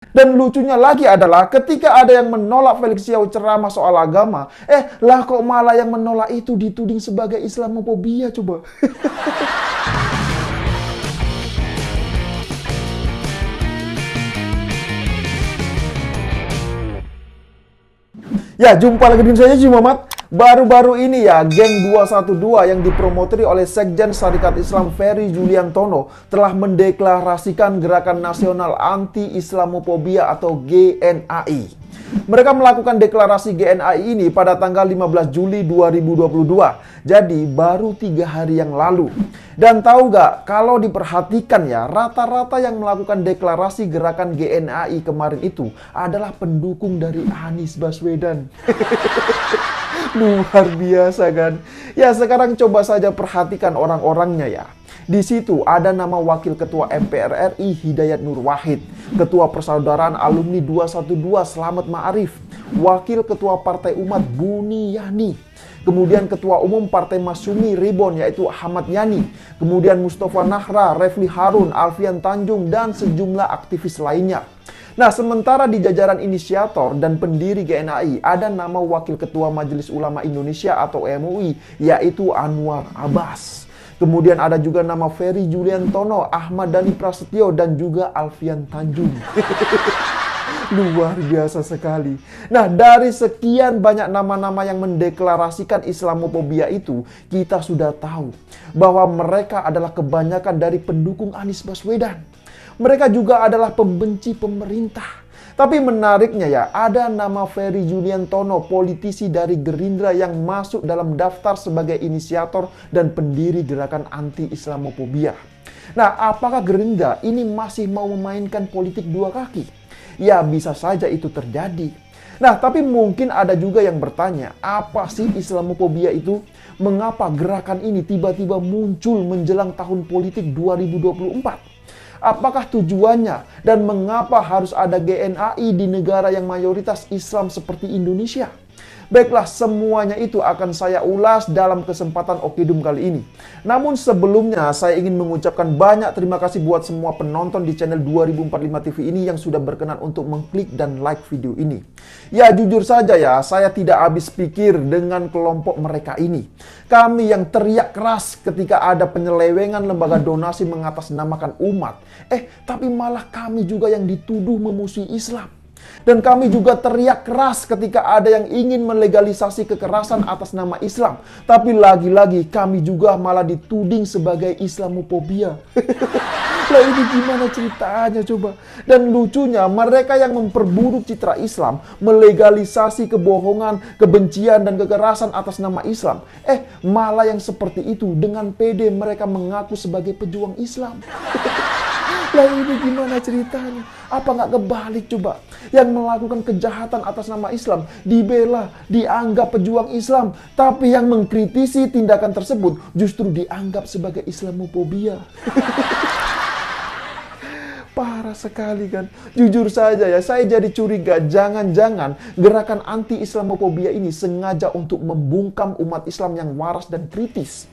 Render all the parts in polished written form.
Dan lucunya lagi adalah ketika ada yang menolak Felix Xiao ceramah soal agama, lah kok malah yang menolak itu dituding sebagai Islamofobia coba. Ya, jumpa lagi dengan saya Haji Muhammad. Baru-baru ini ya, geng 212 yang dipromoteri oleh Sekjen Syarikat Islam Ferry Juliantono telah mendeklarasikan Gerakan Nasional Anti-Islamofobia atau GNAI. Mereka melakukan deklarasi GNAI ini pada tanggal 15 Juli 2022. Jadi baru 3 hari yang lalu. Dan tahu gak, kalau diperhatikan ya, rata-rata yang melakukan deklarasi gerakan GNAI kemarin itu adalah pendukung dari Anies Baswedan. Luar biasa kan? Ya sekarang coba saja perhatikan orang-orangnya ya. Di situ ada nama Wakil Ketua MPR RI Hidayat Nur Wahid, Ketua Persaudaraan Alumni 212 Slamet Ma'arif, Wakil Ketua Partai Umat Buniyani, kemudian Ketua Umum Partai Masyumi Ribon yaitu Ahmad Yani, kemudian Mustafa Nahra, Refli Harun, Alfian Tanjung, dan sejumlah aktivis lainnya. Nah, sementara di jajaran inisiator dan pendiri GNAI ada nama Wakil Ketua Majelis Ulama Indonesia atau MUI yaitu Anwar Abbas. Kemudian ada juga nama Ferry Juliantono, Ahmad Dhani Prasetyo, dan juga Alfian Tanjung. Luar biasa sekali. Nah, dari sekian banyak nama-nama yang mendeklarasikan Islamofobia itu, kita sudah tahu bahwa mereka adalah kebanyakan dari pendukung Anies Baswedan. Mereka juga adalah pembenci pemerintah. Tapi menariknya ya, ada nama Ferry Juliantono, politisi dari Gerindra yang masuk dalam daftar sebagai inisiator dan pendiri gerakan anti-Islamofobia. Nah, apakah Gerindra ini masih mau memainkan politik dua kaki? Ya, bisa saja itu terjadi. Nah, tapi mungkin ada juga yang bertanya, apa sih Islamofobia itu? Mengapa gerakan ini tiba-tiba muncul menjelang tahun politik 2024? Apakah tujuannya dan mengapa harus ada GNAI di negara yang mayoritas Islam seperti Indonesia? Baiklah, semuanya itu akan saya ulas dalam kesempatan Okedum kali ini. Namun sebelumnya saya ingin mengucapkan banyak terima kasih buat semua penonton di channel 2045 TV ini yang sudah berkenan untuk mengklik dan like video ini. Ya jujur saja ya, saya tidak habis pikir dengan kelompok mereka ini. Kami yang teriak keras ketika ada penyelewengan lembaga donasi mengatasnamakan umat. Tapi malah kami juga yang dituduh memusuhi Islam. Dan kami juga teriak keras ketika ada yang ingin melegalisasi kekerasan atas nama Islam. Tapi lagi-lagi kami juga malah dituding sebagai Islamofobia. Lah ini gimana ceritanya coba? Dan lucunya mereka yang memperburuk citra Islam, melegalisasi kebohongan, kebencian, dan kekerasan atas nama Islam. Malah yang seperti itu dengan pede mereka mengaku sebagai pejuang Islam. Lah ini gimana ceritanya? Apa nggak kebalik coba? Yang melakukan kejahatan atas nama Islam dibela, dianggap pejuang Islam. Tapi yang mengkritisi tindakan tersebut justru dianggap sebagai Islamofobia. Parah sekali kan? Jujur saja ya, saya jadi curiga jangan-jangan gerakan anti-Islamofobia ini sengaja untuk membungkam umat Islam yang waras dan kritis.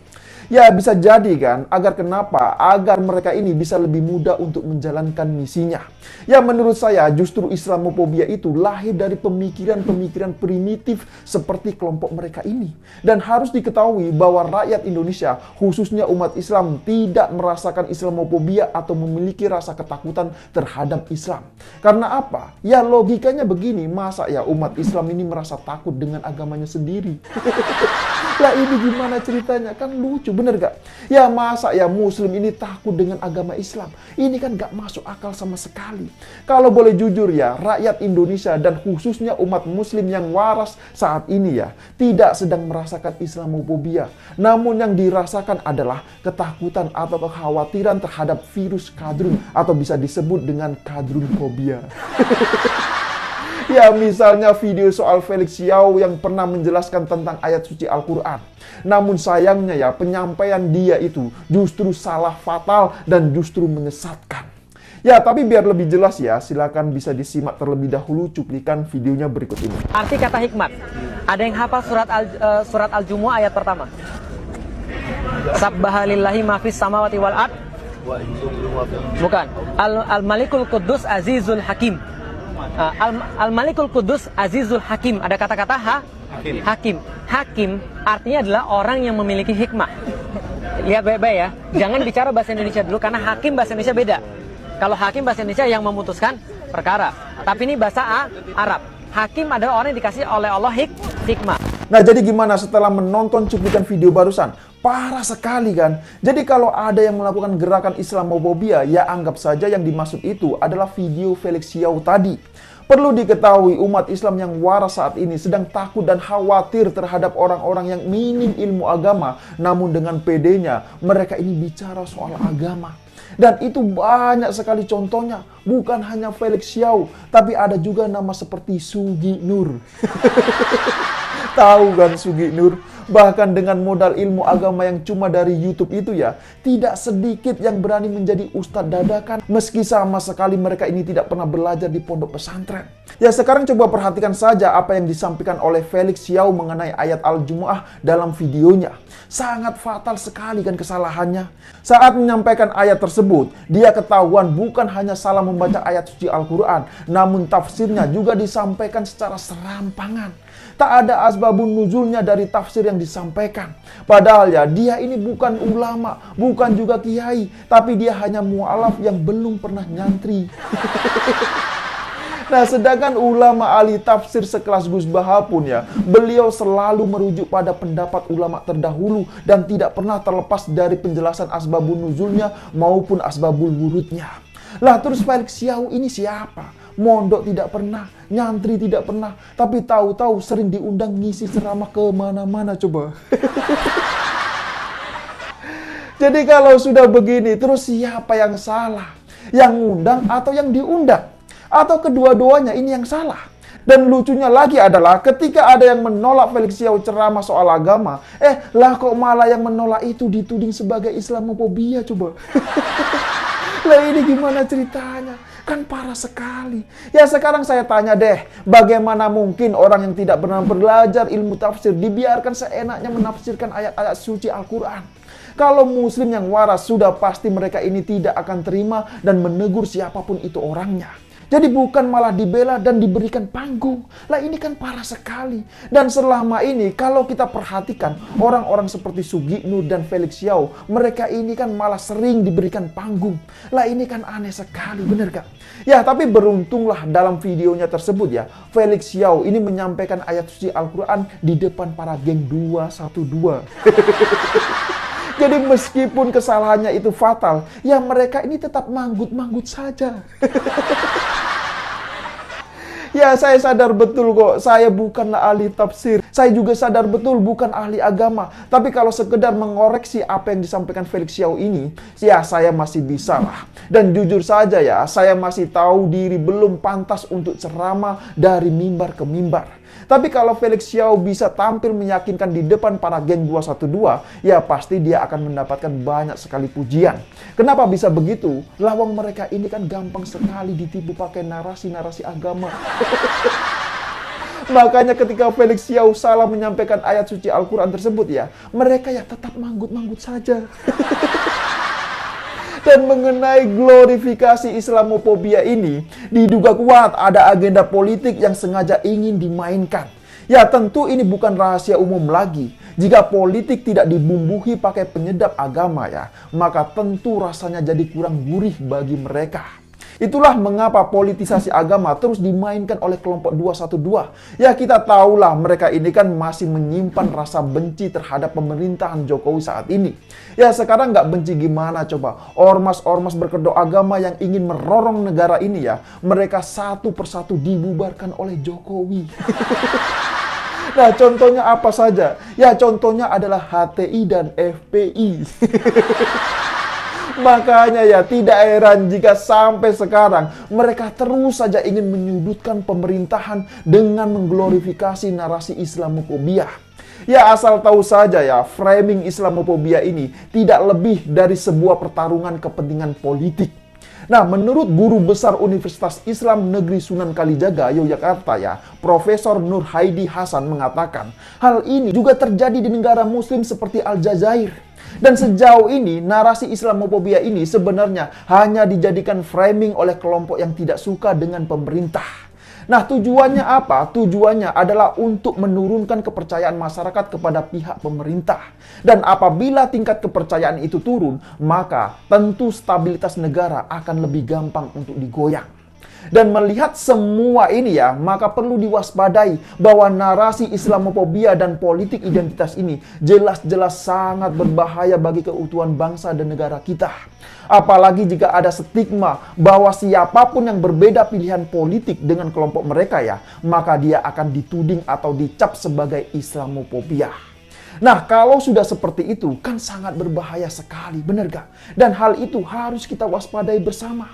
Ya bisa jadi kan, agar mereka ini bisa lebih mudah untuk menjalankan misinya. Ya menurut saya justru Islamofobia itu lahir dari pemikiran-pemikiran primitif seperti kelompok mereka ini. Dan harus diketahui bahwa rakyat Indonesia, khususnya umat Islam, tidak merasakan Islamofobia atau memiliki rasa ketakutan terhadap Islam. Karena apa? Ya logikanya begini, masa ya umat Islam ini merasa takut dengan agamanya sendiri? Lah ini gimana ceritanya? Kan lucu, bener gak? Ya masa ya Muslim ini takut dengan agama Islam? Ini kan gak masuk akal sama sekali. Kalau boleh jujur ya, rakyat Indonesia dan khususnya umat Muslim yang waras saat ini ya, tidak sedang merasakan Islamofobia. Namun yang dirasakan adalah ketakutan atau kekhawatiran terhadap virus kadrun atau bisa disebut dengan kadrunfobia. Ya misalnya video soal Felix Xiao yang pernah menjelaskan tentang ayat suci Al-Quran. Namun sayangnya ya penyampaian dia itu justru salah fatal dan justru menyesatkan. Ya tapi biar lebih jelas ya, silakan bisa disimak terlebih dahulu cuplikan videonya berikut ini. Arti kata hikmat. Ada yang hafal surat Al-Jumu'ah ayat pertama? Sabbahalillahi mafis samawati wal ard. Bukan. Al-Malikul Quddus Azizul Hakim. Al-Malikul Qudus Azizul Hakim. Ada kata-kata hakim. Hakim artinya adalah orang yang memiliki hikmah. Lihat baik-baik ya. Jangan bicara bahasa Indonesia dulu karena hakim bahasa Indonesia beda. Kalau hakim bahasa Indonesia yang memutuskan perkara. Tapi ini bahasa Arab. Hakim adalah orang yang dikasih oleh Allah hikmah. Nah, jadi gimana setelah menonton cuplikan video barusan? Parah sekali kan? Jadi kalau ada yang melakukan gerakan Islamophobia, ya anggap saja yang dimaksud itu adalah video Felix Xiao tadi. Perlu diketahui umat Islam yang waras saat ini sedang takut dan khawatir terhadap orang-orang yang minim ilmu agama. Namun dengan pedenya, mereka ini bicara soal agama. Dan itu banyak sekali contohnya. Bukan hanya Felix Xiao, tapi ada juga nama seperti Sugi Nur. Tahu kan Sugi Nur? Bahkan dengan modal ilmu agama yang cuma dari YouTube itu ya, tidak sedikit yang berani menjadi ustadz dadakan meski sama sekali mereka ini tidak pernah belajar di pondok pesantren. Ya sekarang coba perhatikan saja apa yang disampaikan oleh Felix Xiao mengenai ayat Al-Jumu'ah dalam videonya. Sangat fatal sekali kan kesalahannya. Saat menyampaikan ayat tersebut, dia ketahuan bukan hanya salah membaca ayat suci Al-Quran, namun tafsirnya juga disampaikan secara serampangan. Tak ada asbabun nuzulnya dari tafsir yang disampaikan. Padahal ya dia ini bukan ulama, bukan juga kiai, tapi dia hanya mualaf yang belum pernah nyantri. Nah, sedangkan ulama ahli tafsir sekelas Gus Baha pun ya, beliau selalu merujuk pada pendapat ulama terdahulu dan tidak pernah terlepas dari penjelasan asbabun nuzulnya maupun asbabul wurudnya. Lah terus Felix Xiao ini siapa? Mondok tidak pernah, nyantri tidak pernah, tapi tahu-tahu sering diundang ngisi ceramah kemana-mana coba. Jadi kalau sudah begini, terus siapa yang salah? Yang ngundang atau yang diundang? Atau kedua-duanya ini yang salah? Dan lucunya lagi adalah ketika ada yang menolak Felix Xiao ceramah soal agama, lah kok malah yang menolak itu dituding sebagai Islamophobia coba. Lah ini gimana ceritanya? Kan parah sekali. Ya sekarang saya tanya deh, bagaimana mungkin orang yang tidak pernah belajar ilmu tafsir dibiarkan seenaknya menafsirkan ayat-ayat suci Al-Quran? Kalau muslim yang waras sudah pasti mereka ini tidak akan terima dan menegur siapapun itu orangnya. Jadi bukan malah dibela dan diberikan panggung. Lah ini kan parah sekali. Dan selama ini kalau kita perhatikan orang-orang seperti Sugi Nur dan Felix Xiao, mereka ini kan malah sering diberikan panggung. Lah ini kan aneh sekali, bener gak? Ya tapi beruntunglah dalam videonya tersebut ya, Felix Xiao ini menyampaikan ayat suci Al-Quran di depan para geng 212. Jadi meskipun kesalahannya itu fatal, ya mereka ini tetap manggut-manggut saja. Ya saya sadar betul kok, saya bukanlah ahli tafsir. Saya juga sadar betul bukan ahli agama. Tapi kalau sekedar mengoreksi apa yang disampaikan Felix Xiao ini, ya saya masih bisa lah. Dan jujur saja ya, saya masih tahu diri belum pantas untuk ceramah dari mimbar ke mimbar. Tapi kalau Felix Xiao bisa tampil meyakinkan di depan para geng 212, ya pasti dia akan mendapatkan banyak sekali pujian. Kenapa bisa begitu? Lawang mereka ini kan gampang sekali ditipu pakai narasi-narasi agama. Makanya ketika Felix Xiao salah menyampaikan ayat suci Al-Quran tersebut ya, mereka ya tetap manggut-manggut saja. Dan mengenai glorifikasi Islamophobia ini, diduga kuat ada agenda politik yang sengaja ingin dimainkan. Ya tentu ini bukan rahasia umum lagi. Jika politik tidak dibumbuhi pakai penyedap agama ya, maka tentu rasanya jadi kurang gurih bagi mereka. Itulah mengapa politisasi agama terus dimainkan oleh kelompok 212. Ya kita tahulah mereka ini kan masih menyimpan rasa benci terhadap pemerintahan Jokowi saat ini. Ya sekarang nggak benci gimana coba? Ormas-ormas berkedok agama yang ingin merorong negara ini ya, mereka satu persatu dibubarkan oleh Jokowi. Nah contohnya apa saja? Ya contohnya adalah HTI dan FPI. Makanya ya tidak heran jika sampai sekarang mereka terus saja ingin menyudutkan pemerintahan dengan mengglorifikasi narasi Islamophobia. Ya asal tahu saja ya, framing Islamophobia ini tidak lebih dari sebuah pertarungan kepentingan politik. Nah, menurut Guru Besar Universitas Islam Negeri Sunan Kalijaga, Yogyakarta ya, Profesor Nur Haidi Hasan mengatakan, hal ini juga terjadi di negara muslim seperti Aljazair. Dan sejauh ini, narasi Islamophobia ini sebenarnya hanya dijadikan framing oleh kelompok yang tidak suka dengan pemerintah. Nah, tujuannya apa? Tujuannya adalah untuk menurunkan kepercayaan masyarakat kepada pihak pemerintah. Dan apabila tingkat kepercayaan itu turun, maka tentu stabilitas negara akan lebih gampang untuk digoyang. Dan melihat semua ini ya, maka perlu diwaspadai bahwa narasi Islamophobia dan politik identitas ini jelas-jelas sangat berbahaya bagi keutuhan bangsa dan negara kita. Apalagi jika ada stigma bahwa siapapun yang berbeda pilihan politik dengan kelompok mereka ya, maka dia akan dituding atau dicap sebagai Islamophobia. Nah, kalau sudah seperti itu, kan sangat berbahaya sekali, benar gak? Dan hal itu harus kita waspadai bersama.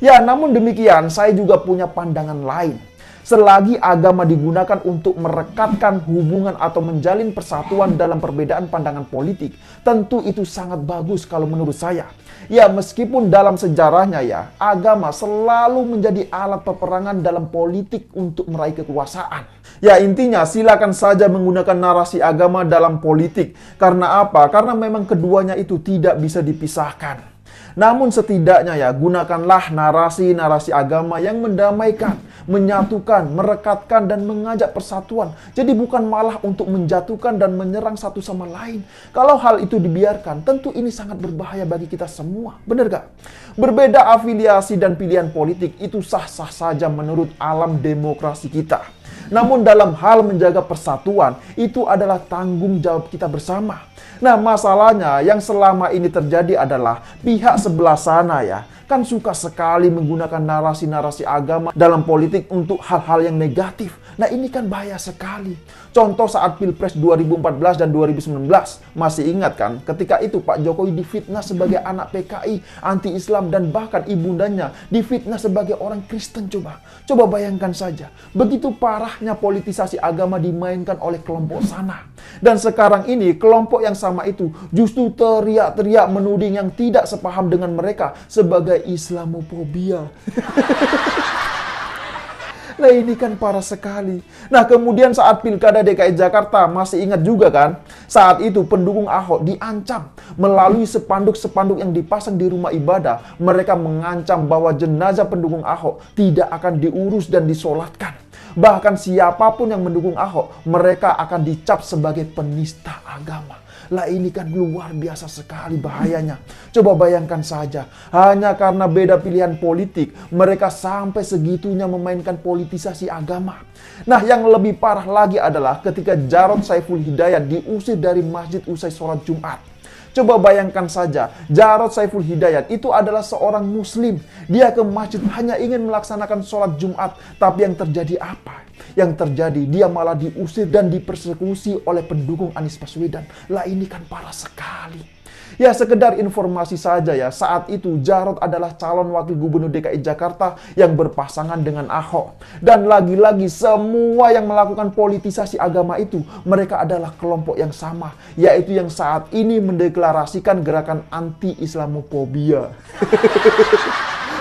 Ya, namun demikian, saya juga punya pandangan lain. Selagi agama digunakan untuk merekatkan hubungan atau menjalin persatuan dalam perbedaan pandangan politik, tentu itu sangat bagus kalau menurut saya. Ya, meskipun dalam sejarahnya ya, agama selalu menjadi alat peperangan dalam politik untuk meraih kekuasaan. Ya, intinya silakan saja menggunakan narasi agama dalam politik. Karena apa? Karena memang keduanya itu tidak bisa dipisahkan. Namun setidaknya ya, gunakanlah narasi-narasi agama yang mendamaikan, menyatukan, merekatkan, dan mengajak persatuan. Jadi bukan malah untuk menjatuhkan dan menyerang satu sama lain. Kalau hal itu dibiarkan, tentu ini sangat berbahaya bagi kita semua. Benar gak? Berbeda afiliasi dan pilihan politik itu sah-sah saja menurut alam demokrasi kita. Namun dalam hal menjaga persatuan, itu adalah tanggung jawab kita bersama. Nah, masalahnya yang selama ini terjadi adalah pihak sebelah sana ya, kan suka sekali menggunakan narasi-narasi agama dalam politik untuk hal-hal yang negatif. Nah, ini kan bahaya sekali. Contoh saat Pilpres 2014 dan 2019. Masih ingat kan? Ketika itu Pak Jokowi difitnah sebagai anak PKI, anti-Islam, dan bahkan ibundanya difitnah sebagai orang Kristen. Coba bayangkan saja. Begitu parahnya politisasi agama dimainkan oleh kelompok sana. Dan sekarang ini kelompok yang sama itu justru teriak-teriak menuding yang tidak sepaham dengan mereka sebagai Islamophobia. Nah, ini kan parah sekali. Nah, kemudian saat Pilkada DKI Jakarta, masih ingat juga kan? Saat itu pendukung Ahok diancam melalui spanduk-spanduk yang dipasang di rumah ibadah. Mereka mengancam bahwa jenazah pendukung Ahok tidak akan diurus dan disolatkan. Bahkan siapapun yang mendukung Ahok, mereka akan dicap sebagai penista agama. Lah, ini kan luar biasa sekali bahayanya. Coba bayangkan saja, hanya karena beda pilihan politik, mereka sampai segitunya memainkan politisasi agama. Nah, yang lebih parah lagi adalah ketika Jarod Saiful Hidayat diusir dari masjid usai sholat Jumat. Coba bayangkan saja, Jarod Saiful Hidayat itu adalah seorang muslim. Dia ke masjid hanya ingin melaksanakan sholat Jumat. Tapi yang terjadi apa? Yang terjadi, dia malah diusir dan dipersekusi oleh pendukung Anies Baswedan. Lah, ini kan parah sekali. Ya, sekedar informasi saja ya, saat itu Jarod adalah calon wakil gubernur DKI Jakarta yang berpasangan dengan Ahok. Dan lagi-lagi semua yang melakukan politisasi agama itu, mereka adalah kelompok yang sama, yaitu yang saat ini mendeklarasikan gerakan anti-Islamophobia.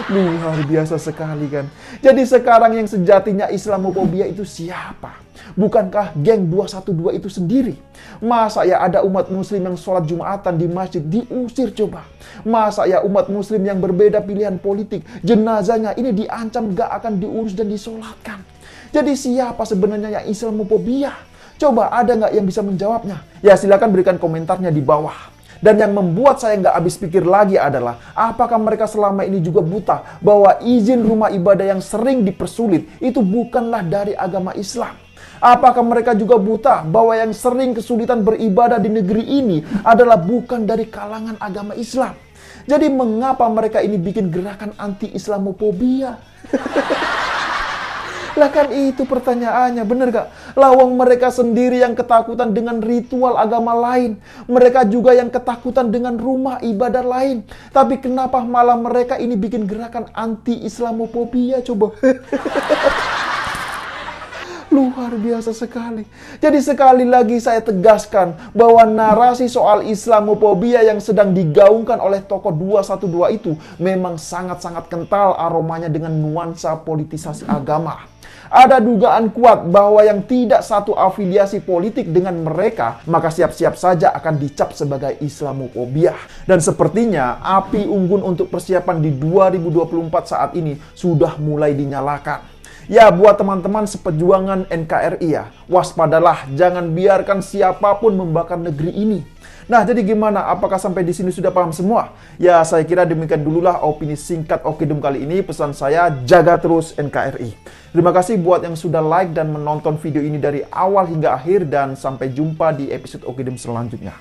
Luar biasa sekali kan. Jadi sekarang yang sejatinya Islamophobia itu siapa? Bukankah geng 212 itu sendiri? Masa ya ada umat muslim yang sholat Jumatan di masjid diusir coba? Masa ya umat muslim yang berbeda pilihan politik, jenazahnya ini diancam gak akan diurus dan disolatkan? Jadi siapa sebenarnya yang Islamophobia? Coba ada gak yang bisa menjawabnya? Ya, silakan berikan komentarnya di bawah. Dan yang membuat saya nggak habis pikir lagi adalah, apakah mereka selama ini juga buta bahwa izin rumah ibadah yang sering dipersulit itu bukanlah dari agama Islam? Apakah mereka juga buta bahwa yang sering kesulitan beribadah di negeri ini adalah bukan dari kalangan agama Islam? Jadi mengapa mereka ini bikin gerakan anti-Islamophobia? Lah, kan itu pertanyaannya, bener gak? Lawang mereka sendiri yang ketakutan dengan ritual agama lain. Mereka juga yang ketakutan dengan rumah ibadah lain. Tapi kenapa malah mereka ini bikin gerakan anti-Islamophobia coba? Luar biasa sekali. Jadi sekali lagi saya tegaskan bahwa narasi soal Islamophobia yang sedang digaungkan oleh tokoh 212 itu memang sangat-sangat kental aromanya dengan nuansa politisasi agama. Ada dugaan kuat bahwa yang tidak satu afiliasi politik dengan mereka, maka siap-siap saja akan dicap sebagai Islamophobia. Dan sepertinya api unggun untuk persiapan di 2024 saat ini sudah mulai dinyalakan. Ya, buat teman-teman seperjuangan NKRI ya, waspadalah, jangan biarkan siapapun membakar negeri ini. Nah, jadi gimana? Apakah sampai di sini sudah paham semua? Ya, saya kira demikian dululah opini singkat Okedum kali ini. Pesan saya, jaga terus NKRI. Terima kasih buat yang sudah like dan menonton video ini dari awal hingga akhir, dan sampai jumpa di episode Okedum selanjutnya.